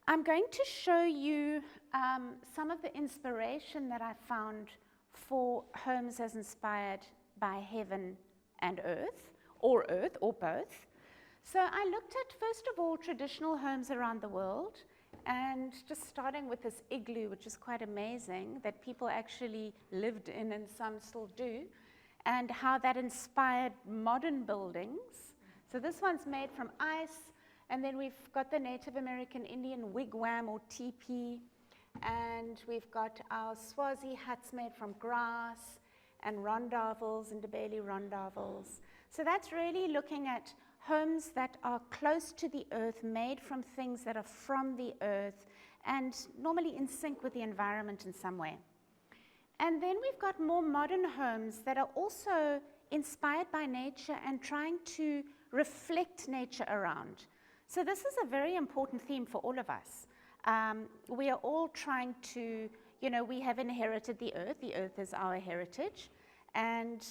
I'm going to show you some of the inspiration that I found for homes as inspired by heaven and earth, or both. So I looked at, first of all, traditional homes around the world, and just starting with this igloo, which is quite amazing, that people actually lived in and some still do, and how that inspired modern buildings. So this one's made from ice, and then we've got the Native American Indian wigwam or teepee, and we've got our Swazi huts made from grass, and rondavels and Ndebele rondavels. So that's really looking at homes that are close to the earth, made from things that are from the earth, and normally in sync with the environment in some way. And then we've got more modern homes that are also inspired by nature and trying to reflect nature around. So this is a very important theme for all of us. We are all trying to, we have inherited the earth is our heritage, and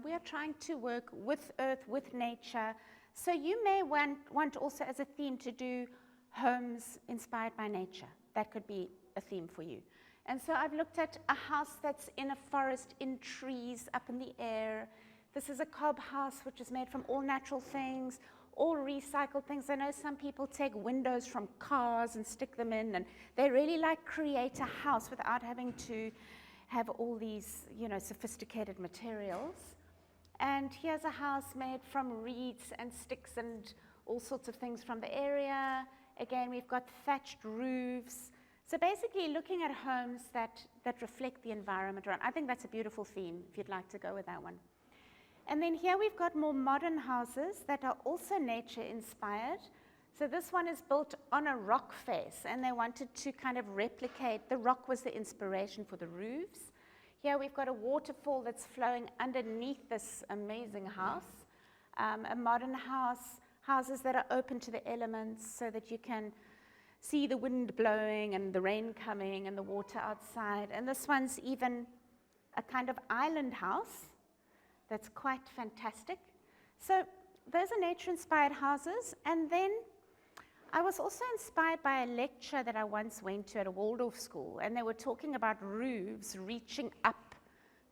we are trying to work with earth, with nature. So you may want also as a theme to do homes inspired by nature. That could be a theme for you. And so I've looked at a house that's in a forest, in trees, up in the air. This is a Cob House, which is made from all natural things, all recycled things. I know some people take windows from cars and stick them in, and they really create a house without having to have all these, sophisticated materials. And here's a house made from reeds and sticks and all sorts of things from the area. Again, we've got thatched roofs. So basically looking at homes that reflect the environment around. I think that's a beautiful theme, if you'd like to go with that one. And then here we've got more modern houses that are also nature inspired. So this one is built on a rock face, and they wanted to kind of replicate, the rock was the inspiration for the roofs. Here we've got a waterfall that's flowing underneath this amazing house. A modern house, houses that are open to the elements so that you can see the wind blowing and the rain coming and the water outside. And this one's even a kind of island house that's quite fantastic. So those are nature-inspired houses. And then I was also inspired by a lecture that I once went to at a Waldorf school, and they were talking about roofs reaching up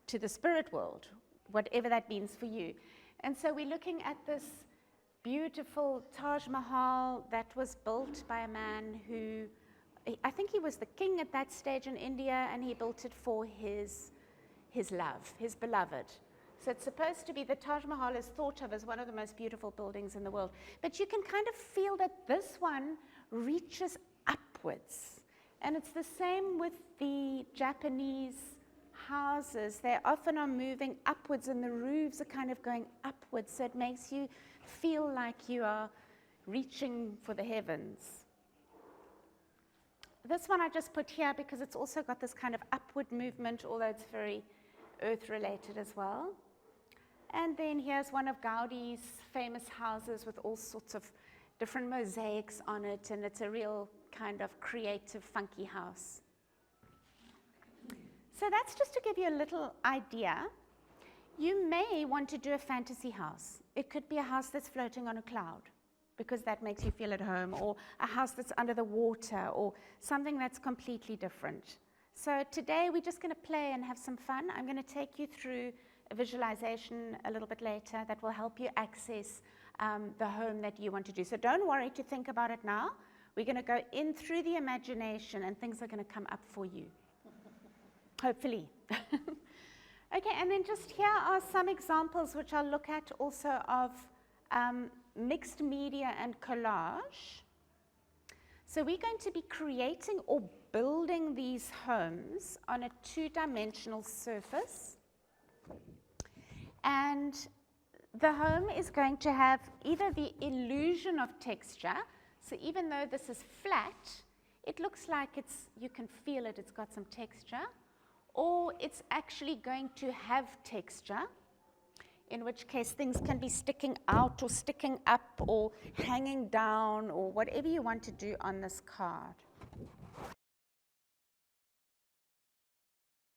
to the spirit world, whatever that means for you. And so we're looking at this beautiful Taj Mahal that was built by a man who, I think he was the king at that stage in India, and he built it for his love, his beloved. So it's supposed to be, the Taj Mahal is thought of as one of the most beautiful buildings in the world. But you can kind of feel that this one reaches upwards. And it's the same with the Japanese houses. They often are moving upwards, and the roofs are kind of going upwards. So it makes you feel like you are reaching for the heavens. This one I just put here because it's also got this kind of upward movement, although it's very earth-related as well. And then here's one of Gaudi's famous houses with all sorts of different mosaics on it, and it's a real kind of creative, funky house. So that's just to give you a little idea. You may want to do a fantasy house. It could be a house that's floating on a cloud, because that makes you feel at home, or a house that's under the water, or something that's completely different. So today we're just going to play and have some fun. I'm going to take you through a visualization a little bit later that will help you access the home that you want to do. So don't worry to think about it now. We're going to go in through the imagination, and things are going to come up for you. Hopefully. Okay, and then just here are some examples which I'll look at also of mixed media and collage. So we're going to be creating or building these homes on a two-dimensional surface. And the home is going to have either the illusion of texture, so even though this is flat, it looks like you can feel it, it's got some texture, or it's actually going to have texture, in which case things can be sticking out or sticking up or hanging down or whatever you want to do on this card.